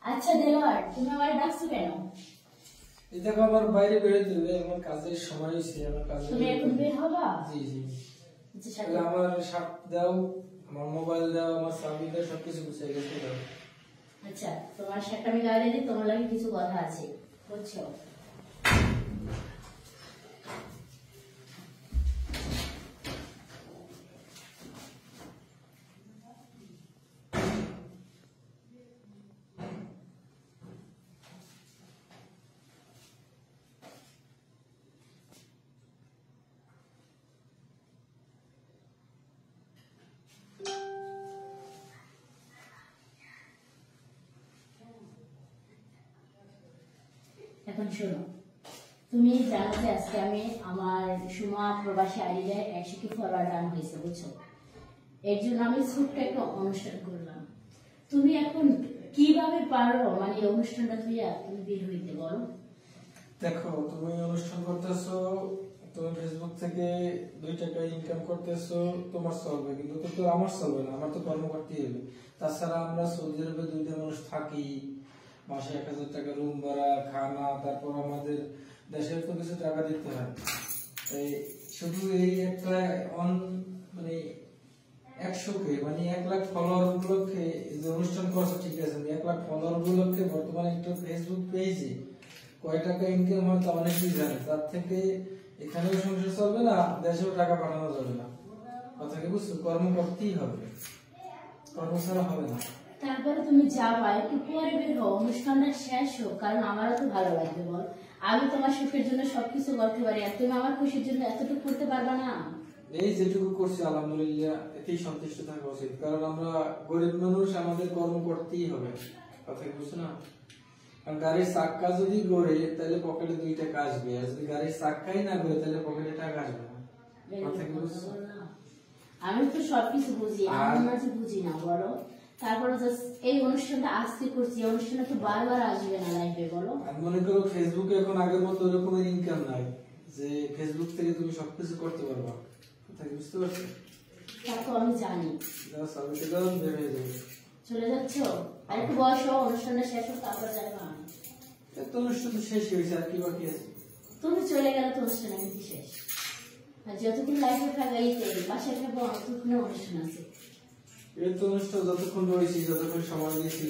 আচ্ছা দেলোয়ার, তুমি আমার ডাকছো কেন? এই দেখো আমার বাইরে বেরোতে দিবে, আমার কাজের সময় হয়েছে, আমার কাজে তুমি এখন বের হবা? জি জি। আচ্ছা তাহলে আমার শার্ট দাও, আমার মোবাইল দাও, আমার চাবি দাও, সবকিছু গুছিয়ে গেছে দাও। আচ্ছা, তোমার শার্টটা আমি গায়ে দিই, তোমার লাগে কিছু কথা আছে, বুঝছো? এখন শোনো, তুমি জানো যে আজকে আমি আমার সুমা প্রবাসী আইডিতে 100 ফলোয়ার ডান হয়েছে, বুঝছো? এর জন্য আমি ছোট্ট একটা অনুষ্ঠান করলাম। তুমি এখন কিভাবে পারো মানে এই অনুষ্ঠানটা তুমি বের হইতে বলো? দেখো তুমি অনুষ্ঠান করতেছো, তুমি ফেসবুক থেকে 2 টাকা ইনকাম করতেছো, তোমার চলবে, কিন্তু তো আমার চলবে না, আমার তো কর্ম করতেই হবে। তাছাড়া আমরা সৌদি আরবে 2টা মানুষ থাকি, মাসে 1000 টাকা রুম ভাড়া, খানা, তারপর আমাদের দেশের তো কিছু টাকা দিতে হয়। এই শুধু এই একটা মানে 100K মানে 1 লাখ ফলোয়ার উপলক্ষে যে অনুষ্ঠান করছো, ঠিক আছে, 1 লাখ ফলোয়ার উপলক্ষে বর্তমানে একটা ফেসবুক পেজে কয় টাকা ইনকাম হয় তা অনেকেই জানে। তার থেকে এখানেও সংসার চলবে না, দেশেও টাকা পাঠানো যাবে না। কথা কি বুঝছো? কর্ম করতেই হবে, কর্ম ছাড়া হবে না। তারপরে তুমি যাবা, একটু পরে বের হও, অনুষ্ঠানটা শেষ হোক, কারণ আমারও তো ভালো লাগবে বল। আমি তোমার সুখের জন্য সবকিছু করতে পারি, আর তুমি আমার খুশির জন্য এতটুকু করতে পারবা না? এই যেটুকু করছি আলহামদুলিল্লাহ, এতেই সন্তুষ্ট থাকা উচিত, কারণ আমরা গরিব মানুষ, আমাদের কর্ম করতেই হবে। কথা কি বুঝছো না? আর গাড়ির চাক্কা যদি গড়ে তাহলে পকেটে 2 টাকা আসবে, আর যদি গাড়ির চাক্কাই না গড়ে তাহলে পকেটে টাকা আসবে না। কথা কি বুঝছো? আমি তো সবকিছু বুঝি, আমার মাঝে বুঝি না বলো। তারপরে এই অনুষ্ঠানটা আজকে করছি, এই অনুষ্ঠানটা তো বারবার আসবে না লাইফে, বলো। আমি মনে করো ফেসবুকে এখন আগের মতো ওরকমের ইনকাম নাই যে ফেসবুক থেকে তুমি সবকিছু করতে পারবা। কথা কি বুঝতে পারছো? তা তো আমি জানি। সাবিতে দাও, বের হয়ে যাবে। চলে যাচ্ছ? আর একটু বয়স হোক, অনুষ্ঠানটা শেষ হোক, তারপর যাবো। এত অনুষ্ঠান তো শেষ হয়েছে, আর কি বাকি আছে? তুমি চলে গেলে তো অনুষ্ঠান কিন্তু শেষ। আর যতক্ষণ লাইফে থাকাইতে বাসায় থাকবো, ততক্ষণ অনুষ্ঠান আছে। এই তো অনুষ্ঠান যতক্ষণ রয়েছি, যতক্ষণ সময় দিয়েছি,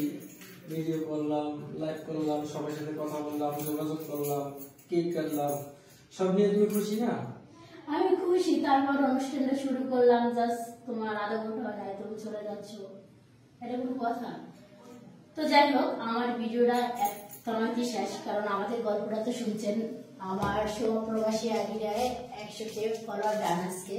ভিডিও করলাম, লাইভ করলাম, সবার সাথে কথা বললাম, যোগাযোগ করলাম, কেক কাটলাম, সব নিয়ে তুমি খুশি না? আমি খুশি। তারপর অনুষ্ঠানটা শুরু করলাম, জাস্ট তোমার আধা ঘন্টা হয়, তুমি চলে যাচ্ছ, এটা কোনো কথা? তো যাই হোক, আমার ভিডিওটা তেমনই শেষ, কারণ আমাদের গল্পটা তো শুনছেন। আমার প্রবাসী আইডিয়ায় 100K ফলোয়ার ডান আজকে,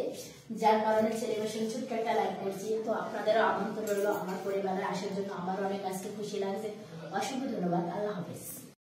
যার কারণে সেলিব্রেশন ছোট্ট একটা লাইভ করছি। তো আপনাদেরও আমন্ত্রণ রইল আমার পরিবারে আসার জন্য। আমার অনেক আজকে খুশি লাগছে। অসংখ্য ধন্যবাদ। আল্লাহ হাফেজ।